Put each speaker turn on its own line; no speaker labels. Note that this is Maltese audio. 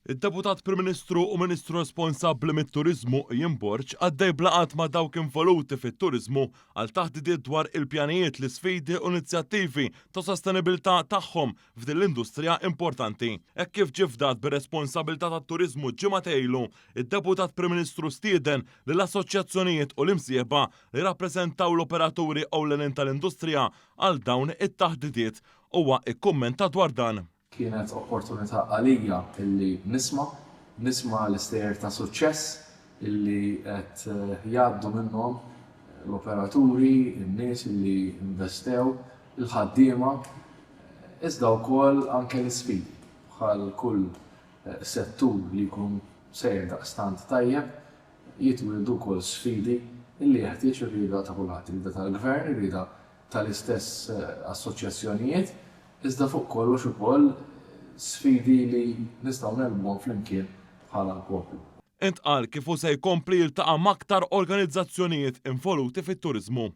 Id-Deputat Prim Ministru u Ministru responsabbli mit-Turiżmu Jim Borġ għaddej blaqat ma' dawk involuti fit-turiżmu għal taħdidiet dwar il-pjanijiet, l-isfidi u inizjattivi ta' sostenibilità tagħhom f'din l-industrija importanti. Hekk kif ġifdat bir-responsabilità tat-turiżmu ġimgħa ilu, id-Deputat Prim Ministru stieden lill-assoċjazzjonijiet u l-imsieħba li rappreżentaw l-operaturi ewlenin tal-industrija għal dawn it-taħdidiet huwa ikkummenta dwar dan.
Kienet opportunità għalija illi nisma' l-istejjer ta' suċċess illi qed jgħaddu minnhom l-operaturi, in-nies illi investew, il-ħaddiema, iżda wkoll anke l-isfidi bħal kull settur li jkun sejjer daqstant tajjeb jitwildu wkoll sfidi illi jeħtieġ ir-rieda ta' kulħadd, ir-rieda tal-gvern, ir-rieda tal-istess assoċjazzjonijiet. Iżda fuq kollox ukoll sfidi li nistgħu nelbuhom flimkien bħala poplu.
Intqal kif hu se jkompli jiltaqa' m'aktar organizzazzjonijiet involuti fit-turiżmu.